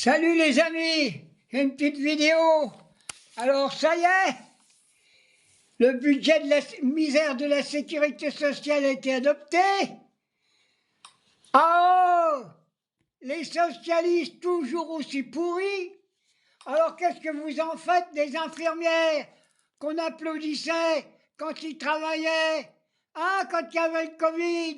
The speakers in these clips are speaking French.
Salut les amis, une petite vidéo. Alors ça y est, le budget de la misère de la sécurité sociale a été adopté. Oh, les socialistes toujours aussi pourris. Alors qu'est-ce que vous en faites des infirmières qu'on applaudissait quand ils travaillaient, hein, quand il y avait le Covid?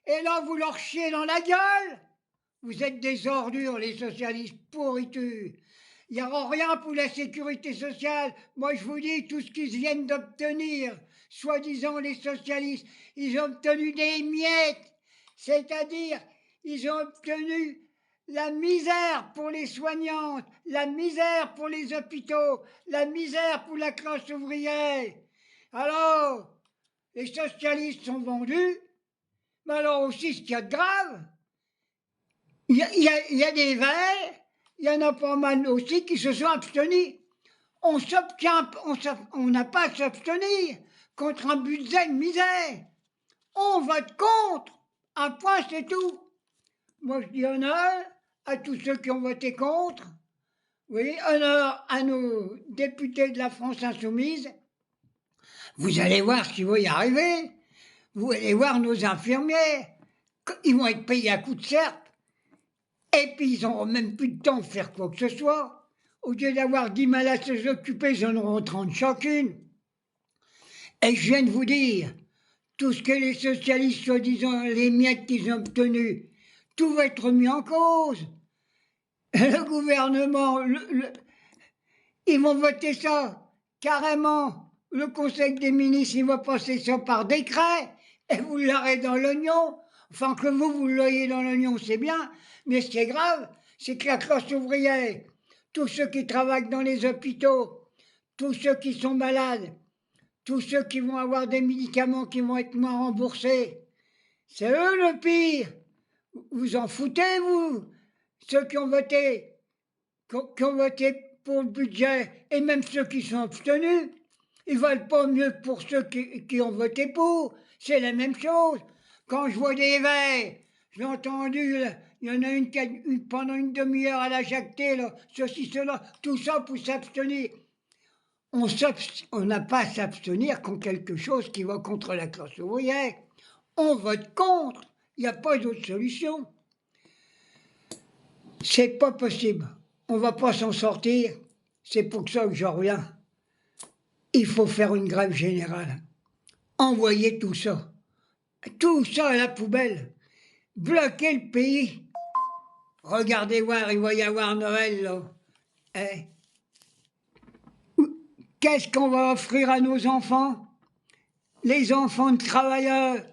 Et là vous leur chiez dans la gueule. Vous êtes des ordures, les socialistes pourritus. Il n'y aura rien pour la sécurité sociale. Moi, je vous dis, tout ce qu'ils viennent d'obtenir, soi-disant les socialistes, ils ont obtenu des miettes. C'est-à-dire, ils ont obtenu la misère pour les soignantes, la misère pour les hôpitaux, la misère pour la classe ouvrière. Alors, les socialistes sont vendus, mais alors aussi, ce qu'il y a de grave, il y a des verts, il y en a pas mal aussi qui se sont abstenus. On n'a pas à s'abstenir contre un budget de misère. On vote contre. Un point, c'est tout. Moi, je dis honneur à tous ceux qui ont voté contre. Oui, honneur à nos députés de la France insoumise. Vous allez voir ce qui va y arriver. Vous allez voir nos infirmières. Ils vont être payés à coups de serpe. Et puis ils n'auront même plus de temps de faire quoi que ce soit. Au lieu d'avoir 10 malades à s'occuper, ils en auront 30 chacune. Et je viens de vous dire, tout ce que les socialistes, soi-disant les miettes qu'ils ont obtenus, tout va être mis en cause. Le gouvernement, ils vont voter ça carrément. Le Conseil des ministres, il va passer ça par décret. Et vous l'aurez dans l'oignon. Enfin, que vous l'ayez dans l'oignon, c'est bien. Mais ce qui est grave, c'est que la classe ouvrière, tous ceux qui travaillent dans les hôpitaux, tous ceux qui sont malades, tous ceux qui vont avoir des médicaments qui vont être moins remboursés, c'est eux le pire. Vous en foutez, vous, ceux qui ont voté pour le budget, et même ceux qui sont abstenus. Ils ne valent pas mieux que pour ceux qui ont voté pour. C'est la même chose. Quand je vois des verts, j'ai entendu, là, il y en a une pendant une demi-heure à la jacter, là, ceci, cela, tout ça pour s'abstenir. On n'a pas à s'abstenir contre quelque chose qui va contre la classe ouvrière. On vote contre. Il n'y a pas d'autre solution. C'est pas possible. On ne va pas s'en sortir. C'est pour ça que j'en reviens. Il faut faire une grève générale. Envoyer tout ça à la poubelle. Bloquer le pays. Regardez voir, il va y avoir Noël, là. Eh. Qu'est-ce qu'on va offrir à nos enfants? Les enfants de travailleurs.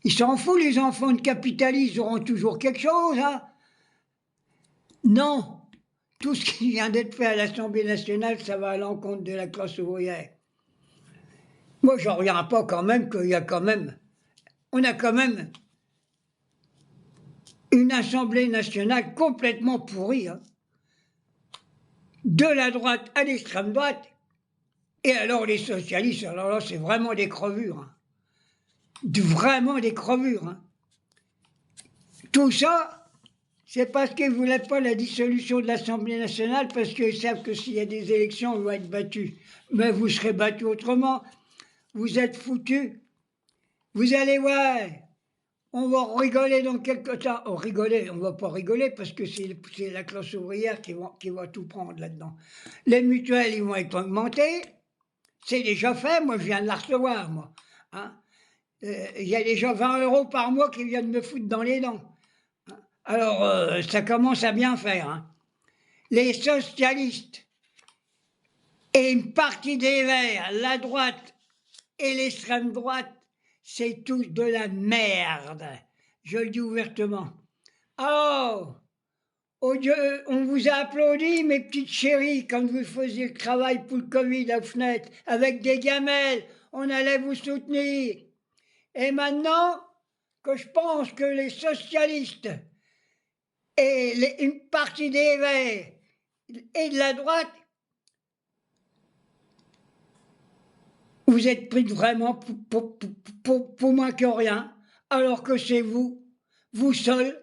Ils s'en foutent, les enfants de capitalistes, ils auront toujours quelque chose, hein? Non. Tout ce qui vient d'être fait à l'Assemblée nationale, ça va à l'encontre de la classe ouvrière. Moi, j'en reviens pas quand même qu'il y a quand même... On a quand même une Assemblée nationale complètement pourrie, hein. De la droite à l'extrême droite. Et alors les socialistes, alors là, c'est vraiment des crevures. Hein. Vraiment des crevures. Hein. Tout ça, c'est parce qu'ils ne voulaient pas la dissolution de l'Assemblée nationale, parce qu'ils savent que s'il y a des élections, ils vont être battus. Mais vous serez battus autrement. Vous êtes foutus. Vous allez voir. On va rigoler dans quelques temps. Oh, rigoler, on ne va pas rigoler parce que c'est la classe ouvrière qui va tout prendre là-dedans. Les mutuelles, ils vont être augmentées. C'est déjà fait, moi je viens de la recevoir, moi. Hein. Il y a déjà 20 € par mois qui viennent me foutre dans les dents. Alors, ça commence à bien faire. Hein. Les socialistes et une partie des Verts, la droite et l'extrême droite, c'est tous de la merde. Je le dis ouvertement. Alors, on vous a applaudi, mes petites chéries, quand vous faisiez le travail pour le Covid à fenêtre, avec des gamelles, on allait vous soutenir. Et maintenant que je pense que les socialistes et une partie des Verts et de la droite, vous êtes pris vraiment pour moins que rien, alors que c'est vous seuls,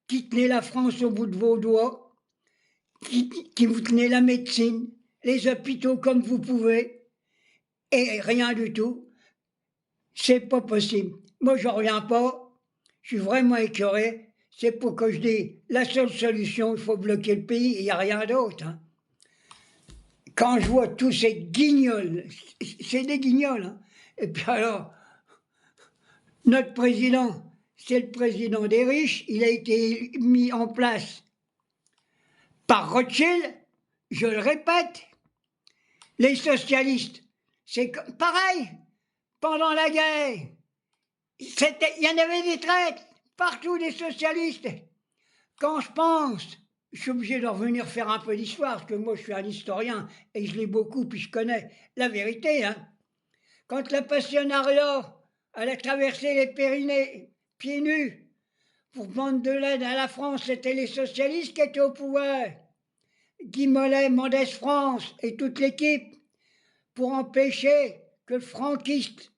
qui tenez la France au bout de vos doigts, qui vous tenez la médecine, les hôpitaux comme vous pouvez, et rien du tout. C'est pas possible. Moi, je reviens pas. Je suis vraiment écœuré. C'est pour que je dise, la seule solution, il faut bloquer le pays, il n'y a rien d'autre. Hein. Quand je vois tous ces guignols, c'est des guignols. Hein. Et puis alors, notre président, c'est le président des riches, il a été mis en place par Rothschild, je le répète. Les socialistes, c'est pareil, pendant la guerre, il y en avait des traites, partout des socialistes. Quand je pense, je suis obligé de revenir faire un peu d'histoire, parce que moi je suis un historien, et je l'ai beaucoup, puis je connais la vérité. Hein. Quand la Passionnariat, elle a traversé les Pyrénées, pieds nus, pour prendre de l'aide à la France, c'était les socialistes qui étaient au pouvoir. Guy Mollet, Mendès France et toute l'équipe, pour empêcher que le franquiste,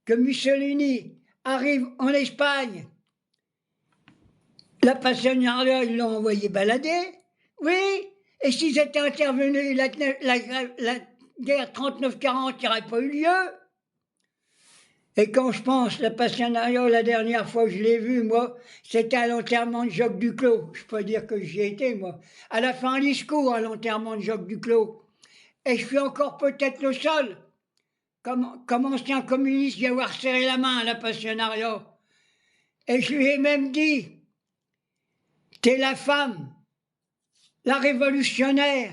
que Mussolini arrive en Espagne. La Passionnariat, ils l'ont envoyé balader, oui, et s'ils étaient intervenus, la guerre 39-40 n'aurait pas eu lieu. Et quand je pense, la Passionnariat, la dernière fois que je l'ai vu, moi, c'était à l'enterrement de Jacques Duclos. Je peux dire que j'y étais, moi. Elle a fait un discours à l'enterrement de Jacques Duclos. Et je suis encore peut-être le seul, comme ancien communiste, d'y avoir serré la main à la Passionnariat. Et je lui ai même dit, t'es la femme, la révolutionnaire,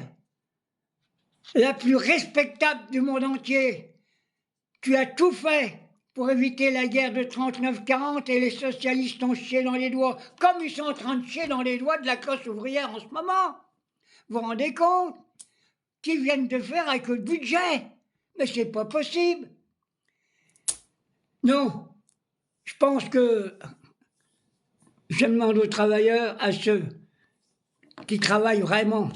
la plus respectable du monde entier. Tu as tout fait pour éviter la guerre de 39-40 et les socialistes ont chié dans les doigts, comme ils sont en train de chier dans les doigts de la classe ouvrière en ce moment. Vous vous rendez compte? Qu'ils viennent de faire avec le budget? Mais c'est pas possible. Non, je pense que je demande aux travailleurs, à ceux qui travaillent vraiment,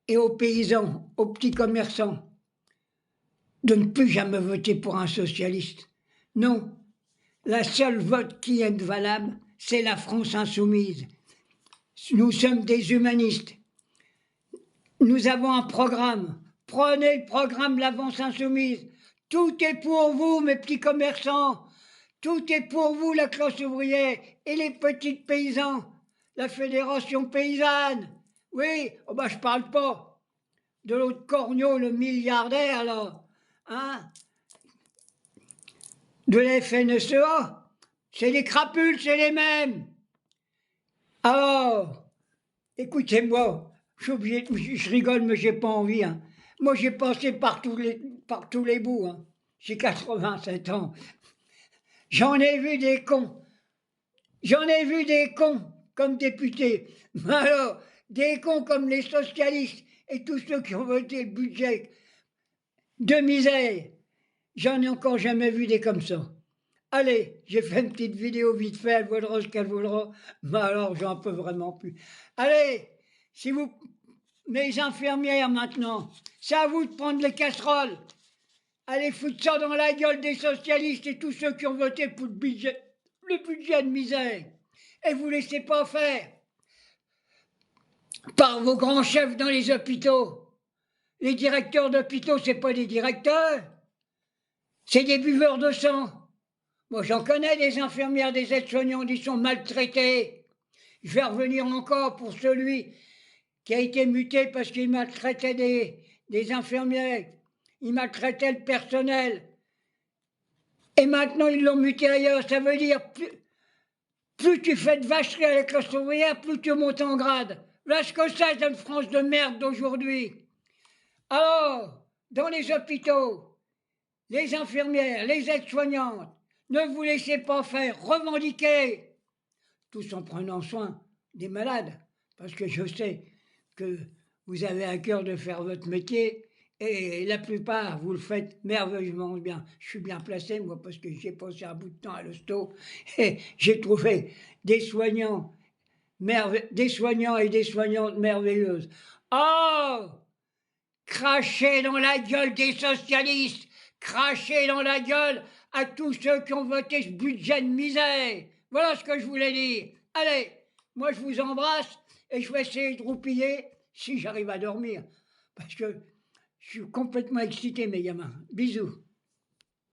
et aux paysans, aux petits commerçants, de ne plus jamais voter pour un socialiste. Non, la seule vote qui est valable, c'est la France insoumise. Nous sommes des humanistes. Nous avons un programme. Prenez le programme de la France insoumise. Tout est pour vous, mes petits commerçants. Tout est pour vous, la classe ouvrière et les petits paysans. La fédération paysanne. Oui, oh ben, je parle pas de l'autre Cornio, le milliardaire, là. Hein? De la FNSEA. C'est des crapules, c'est les mêmes. Alors, écoutez-moi, je suis obligé, je rigole, mais j'ai pas envie. Hein. Moi, j'ai passé par tous les bouts. Hein. J'ai 87 ans. J'en ai vu des cons. J'en ai vu des cons comme députés. Mais alors, des cons comme les socialistes et tous ceux qui ont voté le budget de misère. J'en ai encore jamais vu des comme ça. Allez, j'ai fait une petite vidéo vite fait, elle vaudra ce qu'elle vaudra, mais alors j'en peux vraiment plus. Allez, si vous, mes infirmières maintenant, c'est à vous de prendre les casseroles. Allez foutre ça dans la gueule des socialistes et tous ceux qui ont voté pour le budget de misère. Et vous laissez pas faire par vos grands chefs dans les hôpitaux. Les directeurs d'hôpitaux, c'est pas des directeurs, c'est des buveurs de sang. Moi, j'en connais des infirmières, des aides-soignants, ils sont maltraités. Je vais revenir encore pour celui qui a été muté parce qu'il maltraitait des infirmières. Il maltraitait le personnel. Et maintenant, ils l'ont muté ailleurs. Ça veut dire, plus tu fais de vacherie à la classe ouvrière, plus tu montes en grade. Voilà ce que c'est une France de merde d'aujourd'hui. Alors, dans les hôpitaux, les infirmières, les aides-soignantes, ne vous laissez pas faire, revendiquez, tous en prenant soin des malades, parce que je sais que vous avez à cœur de faire votre métier, et la plupart, vous le faites merveilleusement bien. Je suis bien placé, moi, parce que j'ai passé un bout de temps à l'hosto, et j'ai trouvé des soignants et des soignantes merveilleuses. Oh! Crachez dans la gueule des socialistes, crachez dans la gueule à tous ceux qui ont voté ce budget de misère. Voilà ce que je voulais dire. Allez, Moi, je vous embrasse et je vais essayer de roupiller si j'arrive à dormir. Parce que je suis complètement excité, mes gamins. Bisous.